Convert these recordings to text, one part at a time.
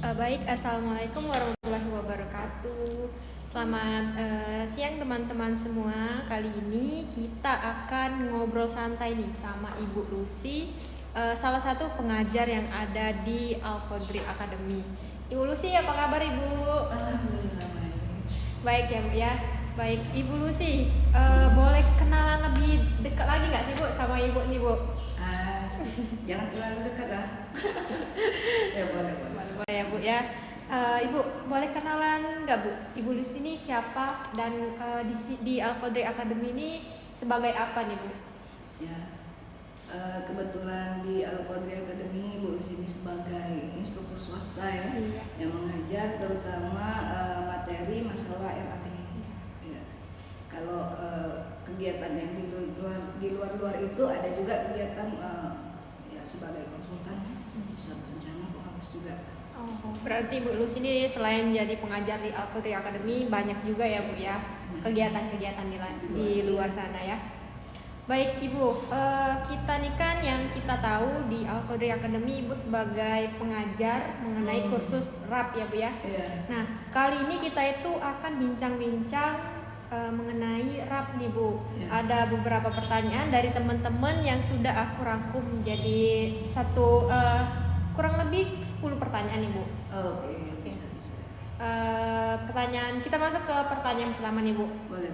Baik, Assalamualaikum warahmatullahi wabarakatuh. Selamat siang teman-teman semua. Kali ini kita akan ngobrol santai nih sama Ibu Lucy, salah satu pengajar yang ada di Al-Qadri Academy. Ibu Lucy, apa kabar Ibu? Alhamdulillah baik. Baik ya Bu ya. Baik, Ibu Lucy, boleh kenalan lebih dekat lagi nggak sih Bu sama Ibu nih Bu? Jangan terlalu dekat lah. Ya boleh. Boleh ya Bu ya. Ibu boleh kenalan nggak Bu? Ibu Lucy ini siapa dan di Al-Qadri Academy ini sebagai apa nih Bu? Ya, kebetulan di Al-Qadri Academy Bu Lucy ini sebagai instruktur swasta ya, Iya. yang mengajar terutama materi masalah RAB. Ya. Kalau kegiatan yang di luar itu ada juga kegiatan ya sebagai konsultan, bisa berencana pengawas juga. Oh, berarti Bu Lucy ini selain jadi pengajar di Al-Qadri Academy banyak juga ya Bu ya kegiatan-kegiatan di luar sana ya. Baik Ibu, kita nih kan yang kita tahu di Al-Qadri Academy Ibu sebagai pengajar mengenai kursus RAP ya Bu ya. Iya. Nah, kali ini kita itu akan bincang-bincang mengenai RAP nih Bu. Ya. Ada beberapa pertanyaan dari teman-teman yang sudah aku rangkum jadi satu kurang lebih 10 pertanyaan nih Bu. Oke, bisa. Pertanyaan, kita masuk ke pertanyaan pertama nih Bu. Boleh.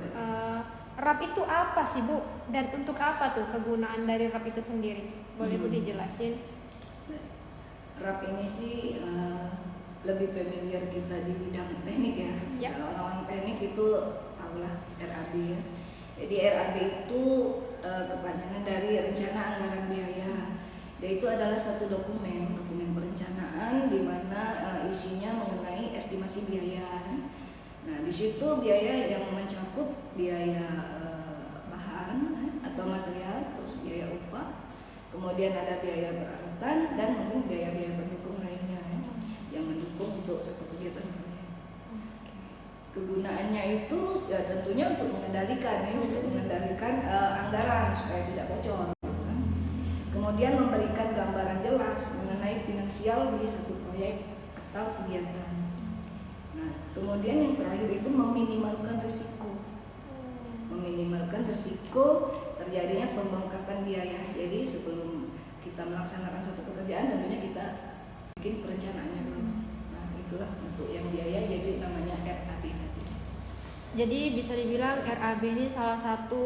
RAP itu apa sih Bu? Dan untuk apa tuh kegunaan dari RAP itu sendiri? Boleh Bu dijelasin? RAP ini sih lebih familiar kita di bidang teknik ya. Ya. Kalau orang-orang teknik itu tahulah RAB ya. Jadi RAB itu kepanjangan dari rencana anggaran biaya. Dia itu adalah satu dokumen perencanaan di mana isinya mengenai estimasi biaya. Nah, di situ biaya yang mencakup biaya bahan atau material, terus biaya upah, kemudian ada biaya peralatan dan mungkin biaya-biaya pendukung lainnya yang mendukung untuk satu kegiatan proyek. Kegunaannya itu ya tentunya untuk mengendalikan anggaran supaya tidak bocor. Kemudian memberikan gambaran jelas mengenai finansial di satu proyek atau kegiatan. Nah, kemudian yang terakhir itu meminimalkan risiko. Meminimalkan risiko terjadinya pembengkakan biaya. Jadi sebelum kita melaksanakan suatu pekerjaan tentunya kita bikin perencanaannya dulu. Nah, itulah untuk yang biaya jadi namanya RAB tadi. Jadi bisa dibilang RAB ini salah satu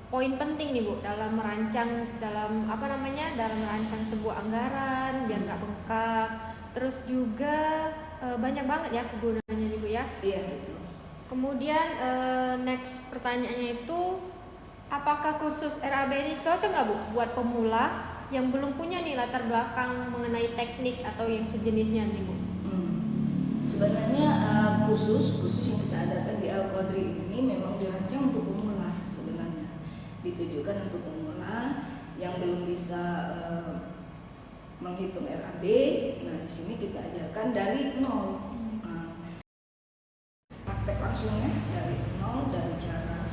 poin penting nih Bu dalam merancang dalam merancang sebuah anggaran biar nggak bengkak. Terus juga banyak banget ya kegunaannya nih Bu ya. Iya betul. Kemudian next pertanyaannya itu, apakah kursus RAB ini cocok nggak Bu buat pemula yang belum punya nih latar belakang mengenai teknik atau yang sejenisnya nih Bu? Sebenarnya kursus yang kita adakan di Al-Qadri ini memang dirancang untuk pemula sebenarnya. Ditujukan untuk pemula yang belum bisa menghitung RAB. Nah, di sini kita ajarkan dari nol. Praktek langsungnya dari nol, dari cara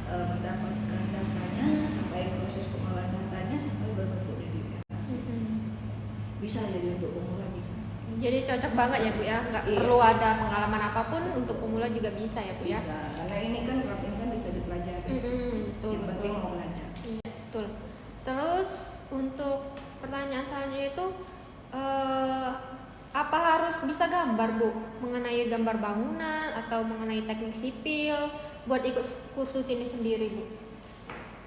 mendapatkan datanya sampai proses pengolahan datanya sampai berbentuk jadi bisa jadi untuk pemula bisa. Jadi cocok banget ya Bu ya, nggak perlu ada pengalaman apapun, untuk pemula juga bisa ya Bu ya. Bisa, karena ini kan RAP ini kan bisa dipelajari. Betul, yang penting mau belajar. Betul. Terus untuk pertanyaan selanjutnya itu apa harus bisa gambar Bu mengenai gambar bangunan atau mengenai teknik sipil buat ikut kursus ini sendiri Bu?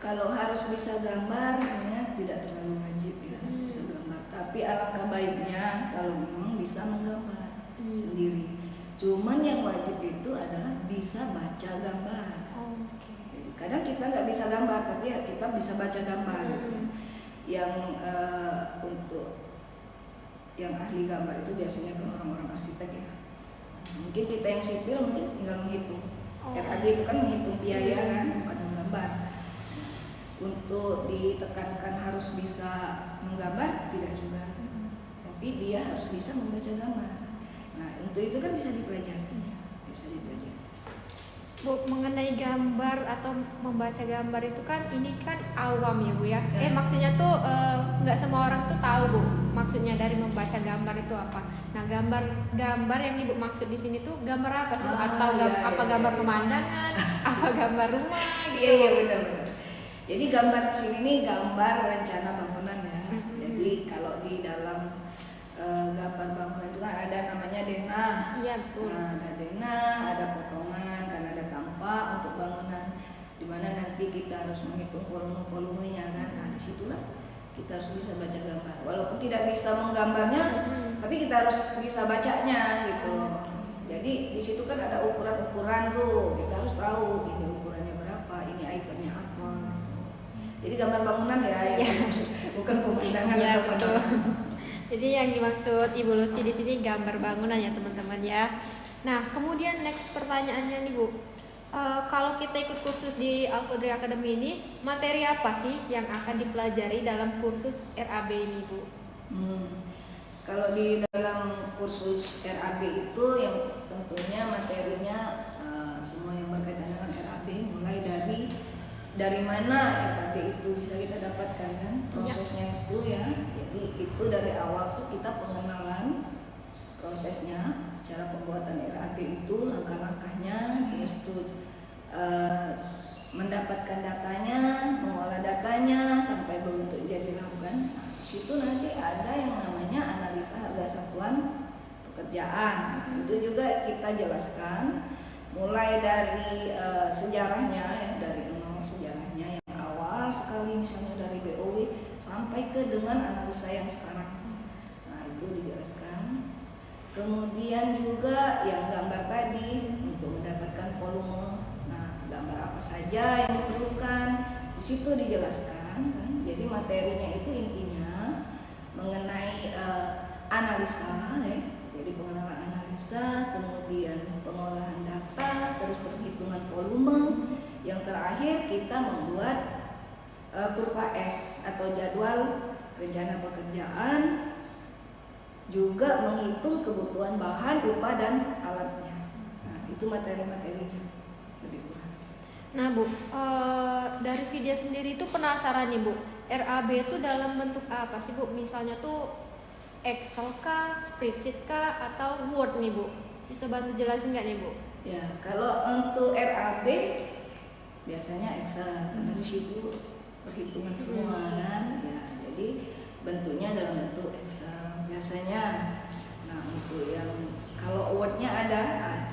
Kalau harus bisa gambar sebenarnya tidak terlalu wajib ya bisa gambar. Tapi alangkah baiknya kalau memang bisa menggambar sendiri. Cuman yang wajib itu adalah bisa baca gambar. Jadi, kadang kita nggak bisa gambar tapi ya kita bisa baca gambar gitu kan. Yang untuk yang ahli gambar itu biasanya kan orang-orang arsitek ya. Mungkin kita yang sipil mungkin tinggal menghitung. RAB itu kan menghitung biaya kan, bukan menggambar. Untuk ditekankan harus bisa menggambar tidak juga, tapi dia harus bisa membaca gambar. Nah, untuk itu kan bisa dipelajari. Bu, mengenai gambar atau membaca gambar itu kan ini kan awam ya Bu ya. Ya. Maksudnya tuh nggak semua orang tuh tahu Bu maksudnya dari membaca gambar itu apa. Nah gambar yang Ibu maksud di sini tuh gambar apa sih? Atau apa gambar pemandangan, apa gambar rumah gitu? Iya benar-benar. Jadi gambar di sini nih gambar rencana bangunan ya. Jadi kalau di dalam gambar bangunan itu kan ada namanya denah. Iya betul. Nah, ada denah, ada potongan, kan ada tampak untuk bangunan. Dimana nanti kita harus menghitung volumenya kan. Nah disitulah kita harus bisa baca gambar. Walaupun tidak bisa menggambarnya, tapi kita harus bisa bacanya gitu loh. Jadi di situ kan ada ukuran-ukuran tuh. Kita harus tahu ini ukurannya berapa, ini itemnya apa. Gitu. Jadi gambar bangunan ya, yang bukan pemandangan Iya atau betul. bangunan. Jadi yang dimaksud Ibu Lucy di sini gambar bangunan ya teman-teman ya. Nah kemudian next pertanyaannya nih Bu, kalau kita ikut kursus di Al-Qudri Academy ini, materi apa sih yang akan dipelajari dalam kursus RAB ini Bu? Kalau di dalam kursus RAB itu yang tentunya materinya semua yang berkaitan dengan RAB, mulai dari mana RAB itu bisa kita dapatkan kan prosesnya itu ya. Jadi itu dari awal tuh kita pengenalan prosesnya, cara pembuatan RAB itu, langkah-langkahnya, terus tuh mendapatkan datanya, mengolah datanya sampai berbentuk jadi ramuan. Nah, di situ nanti ada yang namanya analisa harga satuan pekerjaan. Nah, itu juga kita jelaskan mulai dari sejarahnya ya, dari nol sejarahnya yang awal sekali misalnya dari BOW sampai ke dengan analisa yang sekarang. Nah, itu dijelaskan. Kemudian juga yang gambar tadi untuk mendapatkan volume. Nah, gambar apa saja yang diperlukan di situ dijelaskan kan. Jadi materinya itu intinya mengenai analisa ya. Jadi pengenalan analisa, kemudian pengolahan data, terus perhitungan volume. Yang terakhir kita membuat kurva S atau jadwal rencana pekerjaan, juga menghitung kebutuhan bahan, upah dan alatnya. Nah, itu materi-materinya lebih kurang. Nah Bu, dari video sendiri itu penasaran nih Bu, RAB itu dalam bentuk apa sih Bu? Misalnya tuh Excel kah, spreadsheet kah, atau Word nih Bu? Bisa bantu jelasin nggak nih Bu? Ya, kalau untuk RAB biasanya Excel karena di situ perhitungan semua kan. Ya, jadi bentuknya dalam bentuk Excel biasanya. Nah, untuk yang kalau Word-nya ada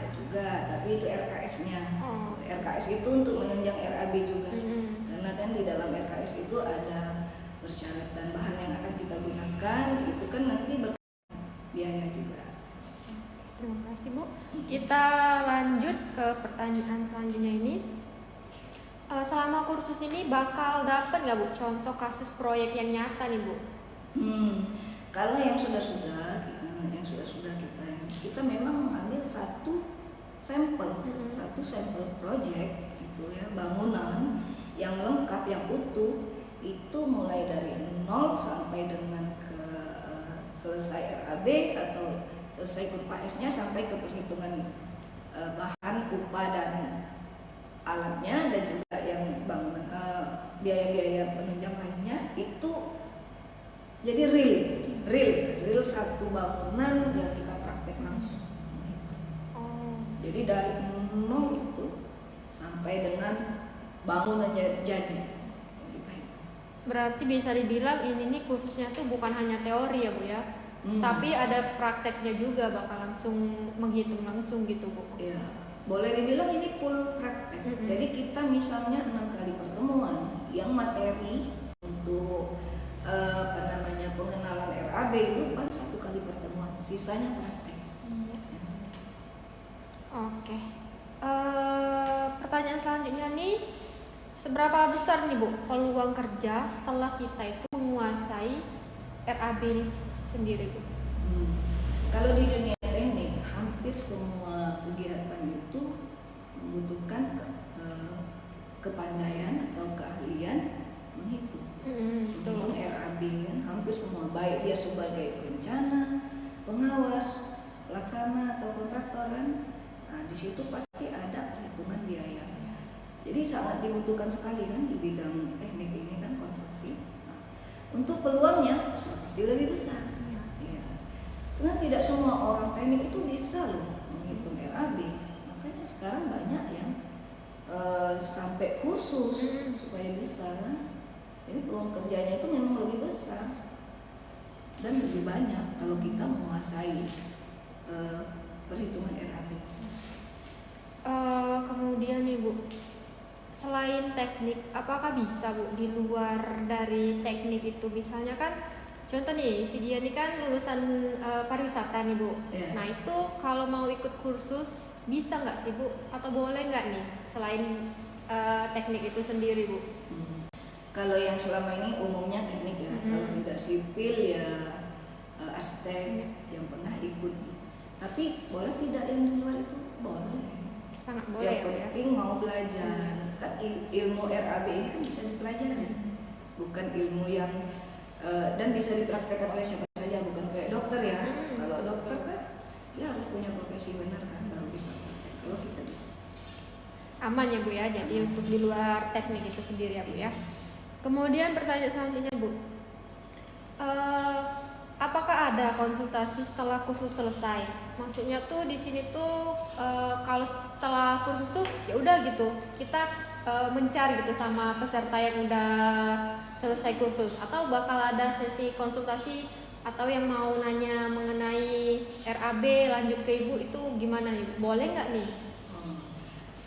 juga, tapi itu RKS-nya. RKS itu untuk menunjang RAB juga. Karena kan di dalam RKS itu ada persyaratan bahan yang akan kita gunakan, itu kan nanti biaya juga. Terima kasih Bu. Kita lanjut ke pertanyaan selanjutnya ini. Selama kursus ini bakal dapat nggak Bu contoh kasus proyek yang nyata nih Bu? Kalau yang sudah-sudah kita memang mengambil satu sampel project itu ya, bangunan yang lengkap, yang utuh, itu mulai dari nol sampai dengan ke selesai RAB atau selesai kurva S-nya sampai ke perhitungan bahan, upah dan alatnya, dan juga yang bangunan biaya-biaya penunjang lainnya itu jadi real satu bangunan yang kita praktek langsung. Jadi dari nol itu sampai dengan bangunannya jadi. Berarti bisa dibilang ini nih kursusnya tuh bukan hanya teori ya Bu ya, tapi ada prakteknya juga, bakal langsung menghitung langsung gitu Bu. Ya, boleh dibilang ini full praktek. Jadi kita misalnya 6 kali pertemuan, yang materi untuk pengenalan RAB itu paling 1 kali pertemuan, sisanya praktek. Oke. Pertanyaan selanjutnya nih, seberapa besar nih Bu peluang kerja setelah kita itu menguasai RAB ini sendiri Bu? Kalau di dunia teknik, hampir semua kegiatan itu membutuhkan kepandaian atau keahlian menghitung. Menghitung RAB kan hampir semua, baik dia sebagai perencana, pengawas, pelaksana atau kontraktor kan. Nah, di situ pasti ada perhitungan biaya. Jadi sangat dibutuhkan sekali kan di bidang teknik ini kan, peluangnya sudah pasti lebih besar. Ya. Karena tidak semua orang teknik itu bisa loh menghitung RAB. Makanya sekarang banyak yang sampai kursus supaya bisa kan. Jadi peluang kerjanya itu memang lebih besar dan lebih banyak kalau kita menguasai perhitungan RAB. Kemudian nih Bu, selain teknik, apakah bisa Bu di luar dari teknik itu? Misalnya kan, contoh nih, Vidya ini kan lulusan pariwisata nih Bu. Yeah. Nah itu kalau mau ikut kursus bisa nggak sih Bu? Atau boleh nggak nih selain teknik itu sendiri Bu? Kalau yang selama ini umumnya teknik ya, kalau tidak sipil ya arsitek yang pernah ikut. Tapi boleh tidak yang di luar itu? Boleh. Sangat boleh Yang ya Bu ya? penting mau belajar. Kan ilmu RAB ini kan bisa dipelajari, bukan ilmu yang dan bisa dipraktekkan oleh siapa saja, bukan kayak dokter ya. Kalau dokter kan dia harus punya profesi benar kan baru bisa praktek. Kalau kita bisa. Aman ya Bu ya, jadi untuk di luar teknik itu sendiri ya Bu ya. Kemudian pertanyaan selanjutnya Bu, apakah ada konsultasi setelah kursus selesai? Maksudnya tuh di sini tuh kalau setelah kursus tuh ya udah gitu kita mencari gitu sama peserta yang udah selesai kursus, atau bakal ada sesi konsultasi atau yang mau nanya mengenai RAB lanjut ke Ibu itu gimana nih? Boleh nggak nih?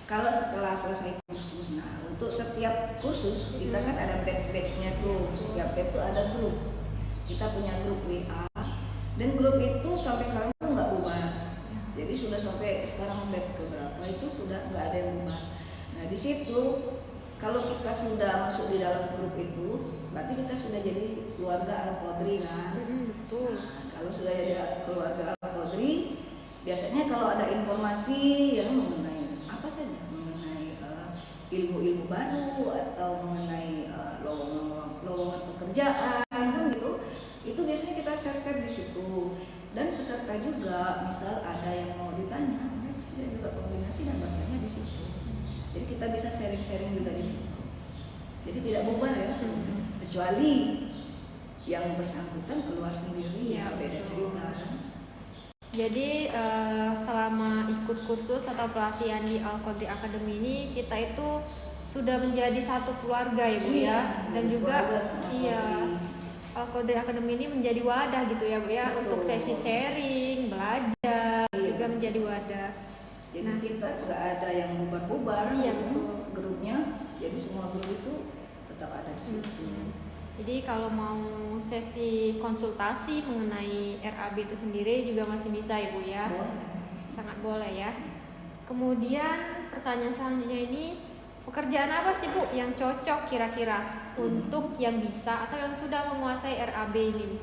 Kalau setelah selesai kursus, nah untuk setiap kursus kita kan ada batch-batchnya tuh, setiap batch tuh ada grup. Kita punya grup WA dan grup itu sampai sekarang tuh nggak berubah. Jadi sudah sampai sekarang batch ke berapa itu sudah nggak ada yang berubah. Nah di situ kalau kita sudah masuk di dalam grup itu, berarti kita sudah jadi keluarga Al-Qadri kan. Betul. Nah, kalau sudah jadi keluarga Al-Qadri, biasanya kalau ada informasi yang mengenai apa saja, mengenai ilmu-ilmu baru atau mengenai lowongan pekerjaan kan gitu, itu biasanya kita share-share di situ. Dan peserta juga misal ada yang mau ditanya, mereka bisa juga koordinasi dan bertanya di situ. Jadi kita bisa sharing-sharing juga di situ. Jadi tidak bubar ya, kecuali yang bersangkutan keluar sendiri ya, beda cerita. Jadi selama ikut kursus atau pelatihan di Al-Qadri Academy ini kita itu sudah menjadi satu keluarga ya Bu ya, dan juga Al-Qadri Academy ini menjadi wadah gitu ya Bu ya. Betul. Untuk sesi sharing, belajar juga menjadi wadah. Jadi kita nggak ada yang bubar-bubar, grupnya, jadi semua grup itu tetap ada di situ. Jadi kalau mau sesi konsultasi mengenai RAB itu sendiri juga masih bisa ya Bu ya? Boleh. Sangat boleh ya. Kemudian pertanyaan selanjutnya ini, pekerjaan apa sih Bu yang cocok kira-kira untuk yang bisa atau yang sudah menguasai RAB ini Bu?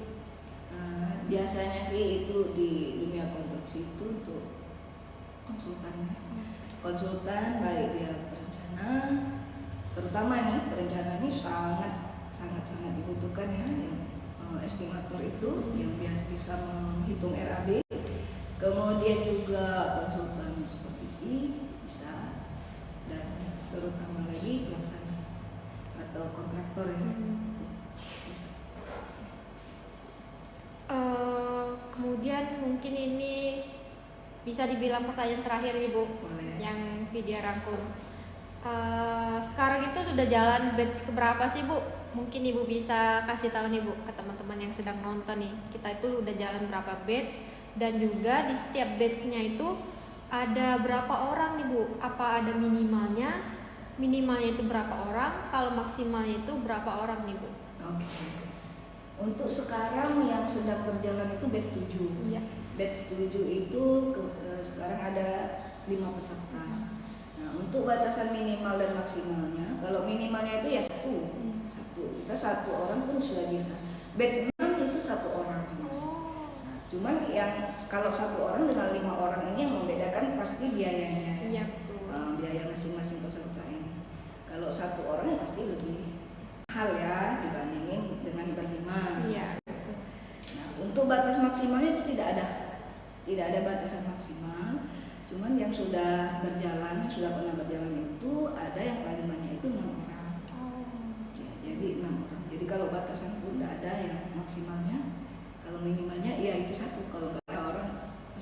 Biasanya sih itu di dunia konstruksi itu untuk konsultan. Konsultan baik dia perencana, terutama nih perencana ini sangat dibutuhkan ya, yang estimator itu yang bisa menghitung RAB. Kemudian juga konsultan supervisi bisa, dan terutama lagi pelaksana atau kontraktor ya. Bisa. Kemudian mungkin ini bisa dibilang pertanyaan terakhir nih Bu. Boleh. Yang Vidya rangkum. Sekarang itu sudah jalan batch keberapa sih Bu? Mungkin Ibu bisa kasih tahu nih Bu ke teman-teman yang sedang nonton nih. Kita itu udah jalan berapa batch, dan juga di setiap batchnya itu ada berapa orang nih Bu? Apa ada minimalnya? Minimalnya itu berapa orang? Kalau maksimalnya itu berapa orang nih Bu? Oke. Untuk sekarang yang sedang berjalan itu batch 7. Iya. Batch 7 itu sekarang ada 5 peserta. Nah, untuk batasan minimal dan maksimalnya, kalau minimalnya itu ya satu. Kita satu orang pun sudah bisa. Batch 6 itu satu orang. Nah, cuman yang kalau satu orang dengan 5 orang ini yang membedakan pasti biayanya. Iya, betul. Biaya masing-masing peserta ini. Kalau satu orang ya pasti lebih mahal ya dibandingin dengan berlima. Iya, betul. Nah, untuk batas maksimalnya itu tidak ada batasan maksimal. Cuman yang sudah berjalan, sudah pernah berjalan itu ada yang paling banyak itu 6 orang. Jadi 6 orang. Jadi kalau batasan itu tidak ada yang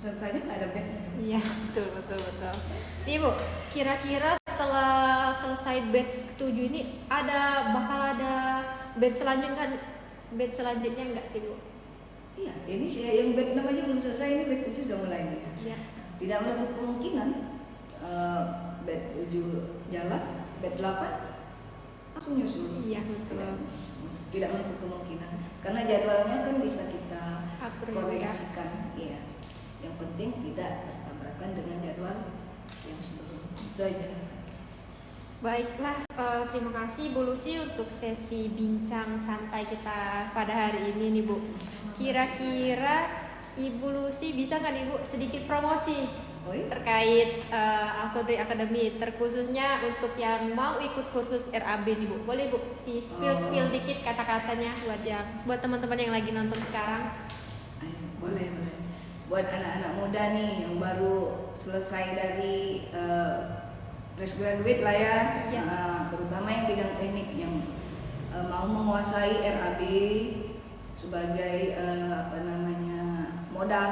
pesertanya nggak ada bed. Iya, betul betul betul. Nih Bu, kira-kira setelah selesai batch 7 ini bakal ada batch selanjutnya nggak sih Bu? Iya, ini sih yang bed 6 aja belum selesai, ini bed 7 udah mulai nih. Iya. Tidak menutup kemungkinan bed 7 jalan, bed 8 langsung nyusul. Iya betul. Tidak menutup kemungkinan karena jadwalnya kan bisa kita Atur ya, Bu, ya. koordinasikan. Iya. Yang penting tidak bertabrakan dengan jadwal yang sebelumnya. Itu aja. Baiklah, terima kasih Bu Lucy untuk sesi bincang santai kita pada hari ini nih Bu. Kira-kira Ibu Lucy bisa nggak nih Bu sedikit promosi Oh iya? terkait Alkodri Academy, terkhususnya untuk yang mau ikut kursus RAB nih Bu. Boleh Bu di spill dikit kata-katanya buat teman-teman yang lagi nonton sekarang. Ayo, boleh. Buat anak-anak muda nih yang baru selesai dari fresh graduate lah ya, Iya. terutama yang bidang teknik yang mau menguasai RAB sebagai modal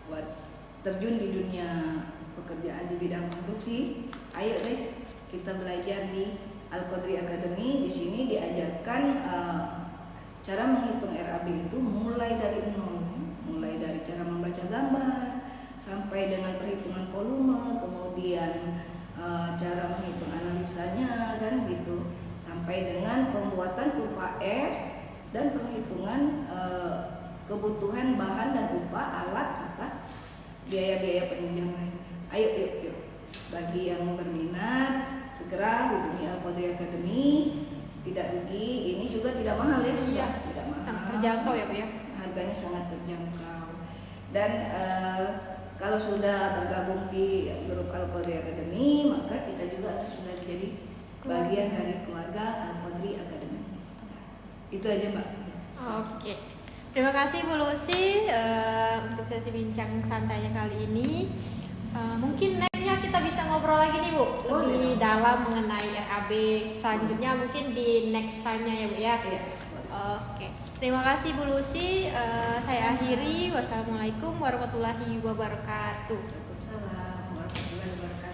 buat terjun di dunia pekerjaan di bidang konstruksi. Ayo deh kita belajar di Alkodri Academy. Di sini diajarkan cara menghitung RAB itu mulai dari nol, mulai dari cara membaca gambar sampai dengan perhitungan volume, kemudian cara menghitung analisanya kan gitu, sampai dengan pembuatan UPS dan perhitungan kebutuhan bahan dan upah alat serta biaya-biaya penunjang lainnya. Ayo yuk. Bagi yang berminat segera hubungi Alkodri Academy. Tidak rugi, ini juga tidak mahal ya. Iya. Tidak mahal. Sangat terjangkau ya Bu ya. Harganya sangat terjangkau. Dan kalau sudah bergabung di grup Alkodri Academy, maka kita juga sudah menjadi bagian dari keluarga Alkodri Academy. Itu aja Mbak. Oke. Terima kasih Bu Lucy untuk sesi bincang santainya kali ini. Mungkin nextnya kita bisa ngobrol lagi nih Bu, lebih dalam mengenai RAB. Selanjutnya mungkin di next time-nya ya Bu ya. Iya. Oke. Terima kasih Bu Lucy. Saya akhiri. Wassalamualaikum warahmatullahi wabarakatuh. Waalaikumsalam warahmatullahi wabarakatuh.